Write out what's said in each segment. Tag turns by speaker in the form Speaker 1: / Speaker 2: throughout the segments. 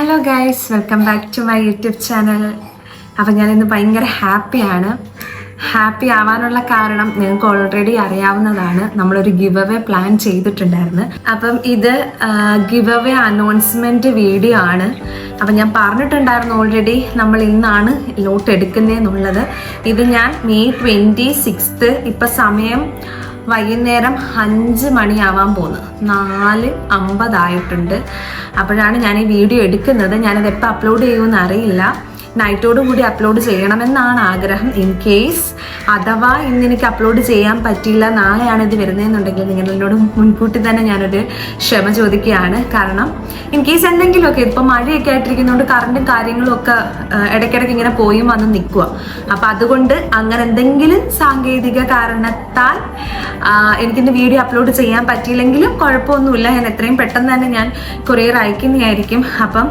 Speaker 1: Hello guys, welcome back to my YouTube channel. അപ്പം ഞാനിന്ന് ഭയങ്കര ഹാപ്പിയാണ്. ഹാപ്പി ആവാനുള്ള കാരണം നിങ്ങൾക്ക് ഓൾറെഡി അറിയാവുന്നതാണ്. നമ്മളൊരു ഗിവ് അവേ പ്ലാൻ ചെയ്തിട്ടുണ്ടായിരുന്നു. അപ്പം ഇത് ഗിവ് അവേ അനൗൺസ്മെൻറ്റ് വീഡിയോ ആണ്. അപ്പം ഞാൻ പറഞ്ഞിട്ടുണ്ടായിരുന്നു ഓൾറെഡി നമ്മൾ ഇന്നാണ് ലോട്ട് എടുക്കുന്നതെന്നുള്ളത്. ഇത് ഞാൻ മെയ് 26 ഇപ്പം സമയം വൈകുന്നേരം 5 മണിയാവാൻ പോകുന്നു. 4:50 അപ്പോഴാണ് ഞാൻ ഈ വീഡിയോ എടുക്കുന്നത്. ഞാനത് എപ്പോൾ അപ്ലോഡ് ചെയ്യുമെന്ന് അറിയില്ല. നൈറ്റോടു കൂടി അപ്ലോഡ് ചെയ്യണമെന്നാണ് ആഗ്രഹം. ഇൻ കേസ് അഥവാ ഇന്ന് എനിക്ക് അപ്ലോഡ് ചെയ്യാൻ പറ്റിയില്ല, നാളെയാണ് ഇത് വരുന്നതെന്നുണ്ടെങ്കിൽ നിങ്ങളോട് മുൻകൂട്ടി തന്നെ ഞാനൊരു ക്ഷമ ചോദിക്കുകയാണ്. കാരണം ഇൻ കേസ് എന്തെങ്കിലുമൊക്കെ ഇപ്പം മഴയൊക്കെ ആയിട്ടിരിക്കുന്നതുകൊണ്ട് കറണ്ടും കാര്യങ്ങളും ഒക്കെ ഇടയ്ക്കിടയ്ക്ക് ഇങ്ങനെ പോയും വന്ന് നിൽക്കുക. അപ്പം അതുകൊണ്ട് അങ്ങനെ എന്തെങ്കിലും സാങ്കേതിക കാരണത്താൽ എനിക്കിന്ന് വീഡിയോ അപ്ലോഡ് ചെയ്യാൻ പറ്റിയില്ലെങ്കിലും കുഴപ്പമൊന്നുമില്ല. ഞാൻ എത്രയും പെട്ടെന്ന് തന്നെ ഞാൻ കൊറിയർ അയക്കുന്നതായിരിക്കും. അപ്പം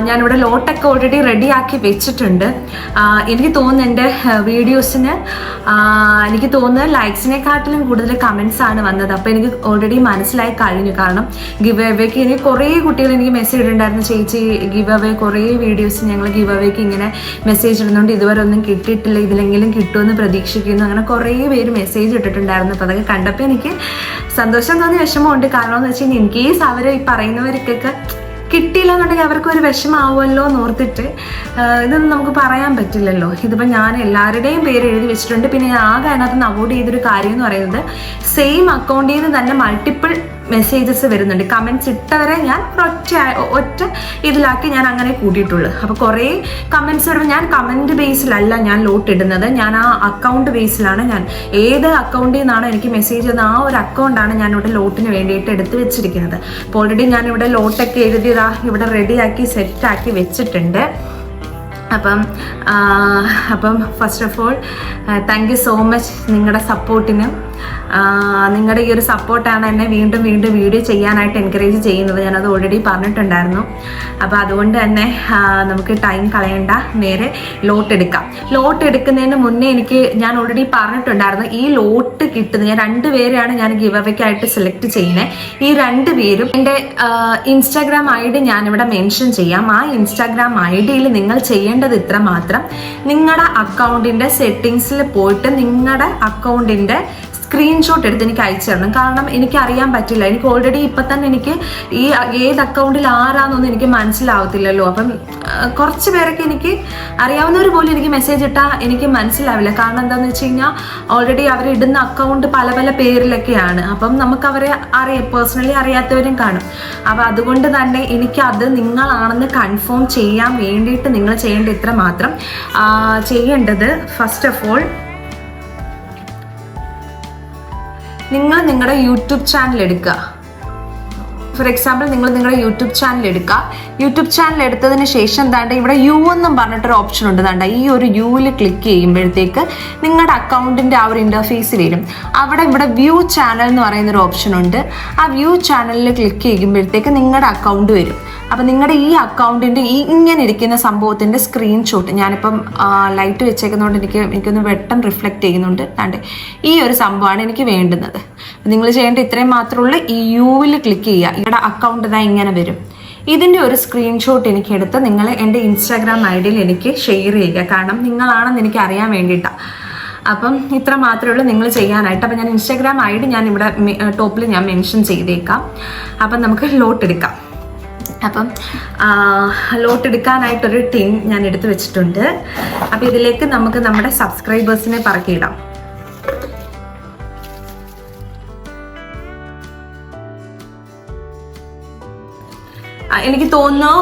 Speaker 1: ഞാനിവിടെ ലോട്ടൊക്കെ ഓൾറെഡി റെഡിയാക്കി വെച്ചിട്ടുണ്ട്. എനിക്ക് തോന്നുന്നു എൻ്റെ വീഡിയോസിന് എനിക്ക് തോന്നുന്നത് ലൈക്സിനെക്കാട്ടിലും കൂടുതൽ കമൻസ് ആണ് വന്നത്. അപ്പോൾ എനിക്ക് ഓൾറെഡി മനസ്സിലായി കഴിഞ്ഞു. കാരണം ഗിവ് അവേക്ക് എനിക്ക് കുറേ കുട്ടികൾ എനിക്ക് മെസ്സേജ് ഇടുന്നുണ്ടായിരുന്നു, ചേച്ചി ഗിവ് അവേ കുറേ വീഡിയോസ് ഞങ്ങൾ ഗിവ് അവേക്ക് ഇങ്ങനെ മെസ്സേജ് ഇടുന്നുണ്ട്, ഇതുവരെ ഒന്നും കിട്ടിയിട്ടില്ല, ഇതിലെങ്കിലും കിട്ടുമെന്ന് പ്രതീക്ഷിക്കുന്നു. അങ്ങനെ കുറേ പേര് മെസ്സേജ് ഇട്ടിട്ടുണ്ടായിരുന്നു. അപ്പോൾ അതൊക്കെ കണ്ടപ്പോൾ എനിക്ക് സന്തോഷം തോന്നി, വിഷമമുണ്ട്. കാരണം എന്ന് വെച്ച് കഴിഞ്ഞാൽ ഇൻ കേസ് അവർ ഈ പറയുന്നവർക്കൊക്കെ കിട്ടിയില്ല എന്നുണ്ടെങ്കിൽ അവർക്കൊരു വിഷമാവുമല്ലോ എന്ന് ഓർത്തിട്ട് ഇതൊന്നും നമുക്ക് പറയാൻ പറ്റില്ലല്ലോ. ഇതിപ്പോൾ ഞാൻ എല്ലാവരുടെയും പേര് എഴുതി വെച്ചിട്ടുണ്ട്. പിന്നെ ആകെ അതിനകത്ത് നിന്ന് അവോയ്ഡ് ചെയ്തൊരു കാര്യം എന്ന് പറയുന്നത് സെയിം അക്കൗണ്ടിൽ നിന്ന് തന്നെ മൾട്ടിപ്പിൾ മെസ്സേജസ് വരുന്നുണ്ട്. കമൻറ്റ്സ് ഇട്ടവരെ ഞാൻ ഒറ്റ ഇതിലാക്കി ഞാൻ അങ്ങനെ കൂട്ടിയിട്ടുള്ളൂ. അപ്പോൾ കുറേ കമൻറ്റ്സ് വരുമ്പോൾ ഞാൻ കമൻറ്റ് ബേസിലല്ല ഞാൻ ലോട്ട് ഇടുന്നത്, ഞാൻ ആ അക്കൗണ്ട് ബേസിലാണ്. ഞാൻ ഏത് അക്കൗണ്ടിൽ നിന്നാണോ എനിക്ക് മെസ്സേജ് തന്ന ആ ഒരു അക്കൗണ്ടാണ് ഞാൻ ഇവിടെ ലോട്ടിന് വേണ്ടിയിട്ട് എടുത്ത് വെച്ചിരിക്കുന്നത്. അപ്പോൾ ഓൾറെഡി ഞാൻ ഇവിടെ ലോട്ടൊക്കെ എഴുതിയതാ ഇവിടെ റെഡിയാക്കി സെറ്റാക്കി വെച്ചിട്ടുണ്ട്. അപ്പം first of all thank you so much നിങ്ങളുടെ സപ്പോർട്ടിന്. നിങ്ങളുടെ ഈ ഒരു സപ്പോർട്ടാണ് എന്നെ വീണ്ടും വീഡിയോ ചെയ്യാനായിട്ട് എൻകറേജ് ചെയ്യുന്നത്. ഞാനത് ഓൾറെഡി പറഞ്ഞിട്ടുണ്ടായിരുന്നു. അപ്പോൾ അതുകൊണ്ട് തന്നെ നമുക്ക് ടൈം കളയണ്ട, നേരെ ലോട്ട് എടുക്കാം. ലോട്ട് എടുക്കുന്നതിന് മുന്നേ ഞാൻ ഓൾറെഡി പറഞ്ഞിട്ടുണ്ടായിരുന്നു, ഈ ലോട്ട് കിട്ടുന്നത് ഞാൻ 2 പേരെയാണ് ഞാൻ ഗിവ് അവേക്കായിട്ട് സെലക്ട് ചെയ്യുന്നത്. ഈ 2 പേരും എൻ്റെ ഇൻസ്റ്റാഗ്രാം ID ഞാനിവിടെ മെൻഷൻ ചെയ്യാം. ആ ഇൻസ്റ്റാഗ്രാം IDയിൽ നിങ്ങൾ ചെയ്യേണ്ടത് ഇത്ര മാത്രം: നിങ്ങളുടെ അക്കൗണ്ടിൻ്റെ സെറ്റിങ്സിൽ പോയിട്ട് നിങ്ങളുടെ അക്കൗണ്ടിൻ്റെ സ്ക്രീൻഷോട്ട് എടുത്ത് എനിക്ക് അയച്ചു തരണം. കാരണം എനിക്ക് അറിയാൻ പറ്റില്ല, എനിക്ക് ഓൾറെഡി ഇപ്പം തന്നെ എനിക്ക് ഈ ഏത് അക്കൗണ്ടിൽ ആരാന്നൊന്നും എനിക്ക് മനസ്സിലാവത്തില്ലല്ലോ. അപ്പം കുറച്ച് പേരൊക്കെ എനിക്ക് അറിയാവുന്നവർ പോലും എനിക്ക് മെസ്സേജ് ഇട്ടാൽ എനിക്ക് മനസ്സിലാവില്ല. കാരണം എന്താണെന്ന് വെച്ച് കഴിഞ്ഞാൽ ഓൾറെഡി അവരിടുന്ന അക്കൗണ്ട് പല പേരിലൊക്കെയാണ്. അപ്പം നമുക്ക് അവരെ പേഴ്സണലി അറിയാത്തവരും കാണും. അപ്പം അതുകൊണ്ട് തന്നെ എനിക്കത് നിങ്ങളാണെന്ന് കൺഫേം ചെയ്യാൻ വേണ്ടിയിട്ട് നിങ്ങൾ ചെയ്യേണ്ട ഇത്ര മാത്രം. ചെയ്യേണ്ടത് ഫസ്റ്റ് ഓഫ് ഓൾ, നിങ്ങൾ നിങ്ങളുടെ യൂട്യൂബ് ചാനൽ എടുക്കുക. ഫോർ എക്സാമ്പിൾ നിങ്ങൾ നിങ്ങളുടെ യൂട്യൂബ് ചാനൽ എടുക്കുക. യൂട്യൂബ് ചാനൽ എടുത്തതിന് ശേഷം ഇവിടെ യു എന്നും പറഞ്ഞിട്ടൊരു ഓപ്ഷൻ ഉണ്ട്. ഈ ഒരു യുവിൽ ക്ലിക്ക് ചെയ്യുമ്പോഴത്തേക്ക് നിങ്ങളുടെ അക്കൗണ്ടിൻ്റെ ആ ഒരു ഇൻ്റർഫേസ് വരും. ഇവിടെ വ്യൂ ചാനൽ എന്ന് പറയുന്നൊരു ഓപ്ഷൻ ഉണ്ട്. ആ വ്യൂ ചാനലിൽ ക്ലിക്ക് ചെയ്യുമ്പോഴത്തേക്ക് നിങ്ങളുടെ അക്കൗണ്ട് വരും. അപ്പം നിങ്ങളുടെ ഈ അക്കൗണ്ടിൻ്റെ ഇങ്ങനെ ഇരിക്കുന്ന സംഭവത്തിൻ്റെ സ്ക്രീൻഷോട്ട്, ഞാനിപ്പം ലൈറ്റ് വെച്ചേക്കുന്നതുകൊണ്ട് എനിക്കൊന്ന് വെട്ടം റിഫ്ലക്റ്റ് ചെയ്യുന്നുണ്ട്. ഈ ഒരു സംഭവമാണ് എനിക്ക് വേണ്ടുന്നത്. നിങ്ങൾ ചെയ്യേണ്ട ഇത്രയും മാത്രമുള്ള ഈ യുവിൽ ക്ലിക്ക് ചെയ്യുക. നിങ്ങളുടെ അക്കൗണ്ട് ഇങ്ങനെ വരും. ഇതിൻ്റെ ഒരു സ്ക്രീൻഷോട്ട് എനിക്ക് എടുത്ത് നിങ്ങൾ എൻ്റെ ഇൻസ്റ്റാഗ്രാം IDയിൽ എനിക്ക് ഷെയർ ചെയ്യുക. കാരണം നിങ്ങളാണെന്ന് എനിക്ക് അറിയാൻ വേണ്ടിയിട്ടാണ്. അപ്പം ഇത്ര മാത്രമേ ഉള്ളൂ നിങ്ങൾ ചെയ്യാനായിട്ട്. അപ്പം ഞാൻ ഇൻസ്റ്റാഗ്രാം ID ഞാൻ ഇവിടെ ടോപ്പിൽ ഞാൻ മെൻഷൻ ചെയ്തേക്കാം. അപ്പം നമുക്ക് ലോട്ട് എടുക്കാം. അപ്പം ലോട്ട് എടുക്കാനായിട്ടൊരു ടിൻ ഞാൻ എടുത്ത് വെച്ചിട്ടുണ്ട്. അപ്പം ഇതിലേക്ക് നമുക്ക് നമ്മുടെ സബ്സ്ക്രൈബേഴ്സിനെ പറക്കിയിടാം. എനിക്ക് തോന്നുന്നു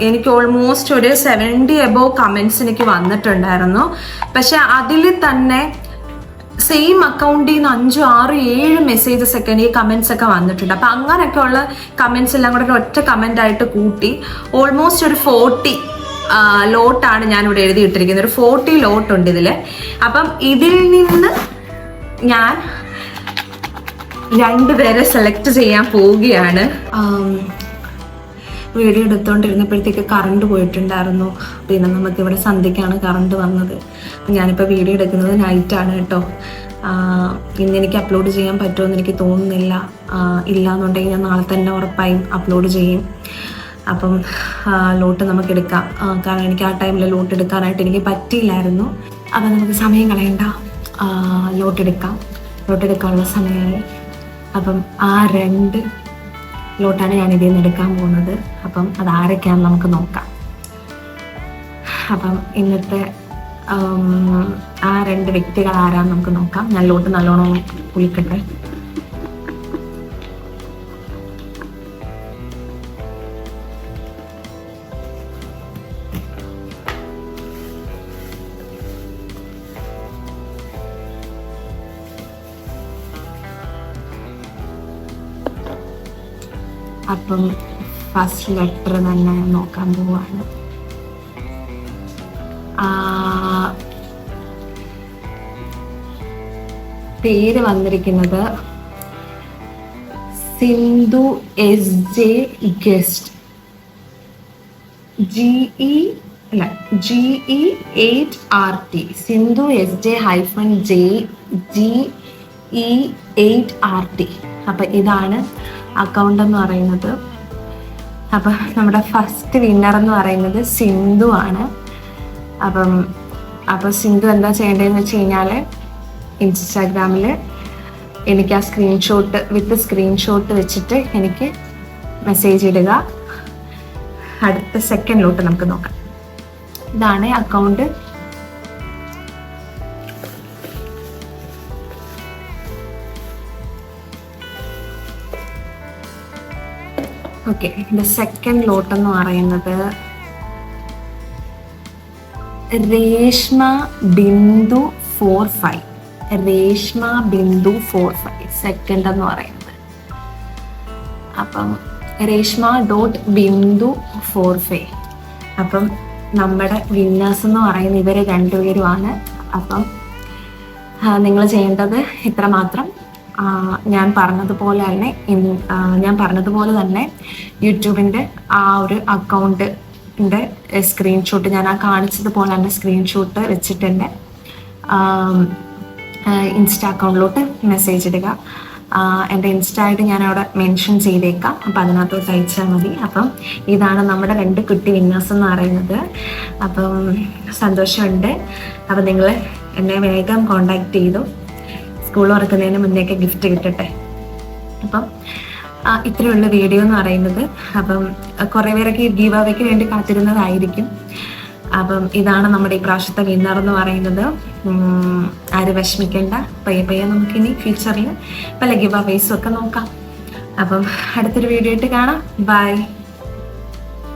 Speaker 1: എനിക്ക് ഓൾമോസ്റ്റ് ഒരു 70 above കമൻറ്റ്സ് എനിക്ക് വന്നിട്ടുണ്ടായിരുന്നു. പക്ഷെ അതിൽ തന്നെ സെയിം അക്കൗണ്ടിൽ നിന്ന് 5, 6, 7 മെസ്സേജസ് ഒക്കെ ഈ കമൻറ്റ്സ് ഒക്കെ വന്നിട്ടുണ്ട്. അപ്പം അങ്ങനെയൊക്കെ ഉള്ള കമൻറ്റ്സ് എല്ലാം കൂടെ ഒറ്റ കമൻ്റ് ആയിട്ട് കൂട്ടി ഓൾമോസ്റ്റ് ഒരു 40 ലോട്ടാണ് ഞാനിവിടെ എഴുതിയിട്ടിരിക്കുന്നത്. ഒരു 40 ലോട്ടുണ്ട് ഇതിൽ. അപ്പം ഇതിൽ നിന്ന് ഞാൻ 2 പേരെ സെലക്ട് ചെയ്യാൻ പോവുകയാണ്. വീഡിയോ എടുത്തുകൊണ്ടിരുന്നപ്പോഴത്തേക്ക് കറണ്ട് പോയിട്ടുണ്ടായിരുന്നു. പിന്നെ നമുക്കിവിടെ സന്ധ്യയ്ക്കാണ് കറണ്ട് വന്നത്. ഞാനിപ്പോൾ വീഡിയോ എടുക്കുന്നത് നൈറ്റാണ് കേട്ടോ. ഇന്ന് എനിക്ക് അപ്ലോഡ് ചെയ്യാൻ പറ്റുമെന്ന് എനിക്ക് തോന്നുന്നില്ല. ഇല്ല എന്നുണ്ടെങ്കിൽ ഞാൻ നാളെ തന്നെ ഉറപ്പായും അപ്ലോഡ് ചെയ്യും. അപ്പം ലോട്ട് നമുക്ക് എടുക്കാം. കാരണം എനിക്ക് ആ ടൈമിൽ ലോട്ട് എടുക്കാനായിട്ട് എനിക്ക് പറ്റിയില്ലായിരുന്നു. അപ്പം നമുക്ക് സമയം കളയണ്ട, ലോട്ട് എടുക്കാനുള്ള സമയമായി. അപ്പം ആ 2 ലോട്ടാണ് ഞാൻ ഇതിൽ നിന്ന് എടുക്കാൻ പോകുന്നത്. അപ്പം അത് ആരൊക്കെയാണെന്ന് നമുക്ക് നോക്കാം. അപ്പം ഇന്നത്തെ ആ 2 വ്യക്തികൾ ആരാന്ന് നമുക്ക് നോക്കാം. ഞാൻ ലോട്ട് നല്ലോണം കുളിക്കട്ടെ. അപ്പം ഫസ്റ്റ് ലെറ്റർ തന്നെ നോക്കാൻ പോവാണ്. പേര് വന്നിരിക്കുന്നത് Sindhu SJ guest, GE8RT, Sindhu SJ-GE8RT. അപ്പം ഇതാണ് അക്കൗണ്ട് എന്ന് പറയുന്നത്. അപ്പം നമ്മുടെ ഫസ്റ്റ് വിന്നർ എന്ന് പറയുന്നത് സിന്ധു ആണ്. അപ്പം സിന്ധു എന്താ ചെയ്യേണ്ടതെന്ന് വെച്ച് കഴിഞ്ഞാൽ ഇൻസ്റ്റാഗ്രാമിൽ എനിക്ക് ആ സ്ക്രീൻഷോട്ട് വെച്ചിട്ട് എനിക്ക് മെസ്സേജ് ഇടുക. അടുത്ത സെക്കൻഡ് ലോട്ട് നമുക്ക് നോക്കാം. ഇതാണ് അക്കൗണ്ട്. ഓക്കെ, ഇതിന്റെ സെക്കൻഡ് ലോട്ട് എന്ന് പറയുന്നത് രേഷ്മ ബിന്ദു 45 സെക്കൻഡ് എന്ന് പറയുന്നത്. അപ്പം രേഷ്മ.ബിന്ദു45. അപ്പം നമ്മുടെ വിന്നേഴ്സ് എന്ന് പറയുന്ന ഇവർ 2 പേരുമാണ്. അപ്പം നിങ്ങൾ ചെയ്യേണ്ടത് ഇത്ര മാത്രം. ഞാൻ പറഞ്ഞതുപോലെ തന്നെ യൂട്യൂബിൻ്റെ ആ ഒരു അക്കൗണ്ടിൻ്റെ സ്ക്രീൻഷോട്ട് ഞാൻ കാണിച്ചതുപോലെ തന്നെ സ്ക്രീൻഷോട്ട് വെച്ചിട്ടുണ്ട്. ഇൻസ്റ്റ അക്കൗണ്ടിലോട്ട് മെസ്സേജ് ഇടുക. എൻ്റെ ഇൻസ്റ്റ ആയിട്ട് ഞാൻ അവിടെ മെൻഷൻ ചെയ്തേക്കാം. അപ്പം അതിനകത്തോട്ട് അയച്ചാൽ മതി. അപ്പം ഇതാണ് നമ്മുടെ 2 കുട്ടി വിന്നേഴ്സ് എന്ന് പറയുന്നത്. അപ്പം സന്തോഷമുണ്ട്. അപ്പം നിങ്ങൾ എന്നെ വേഗം കോണ്ടാക്ട് ചെയ്തു. സ്കൂൾ തുറക്കുന്നതിന് മുന്നേയൊക്കെ ഗിഫ്റ്റ് കിട്ടട്ടെ. അപ്പം ഇത്രയുള്ള വീഡിയോ എന്ന് പറയുന്നത്. അപ്പം കുറേ പേരൊക്കെ ഗീവ് അവേക്ക് വേണ്ടി കാത്തിരുന്നതായിരിക്കും. അപ്പം ഇതാണ് നമ്മുടെ ഈ പ്രാവശ്യത്തെ വിന്നർ എന്ന് പറയുന്നത്. ആരും വിഷമിക്കേണ്ട, പയ്യെ നമുക്കിനി ഫ്യൂച്ചറിൽ പല ഗീവ് അവേസും ഒക്കെ നോക്കാം. അപ്പം അടുത്തൊരു വീഡിയോ ആയിട്ട് കാണാം. ബൈ.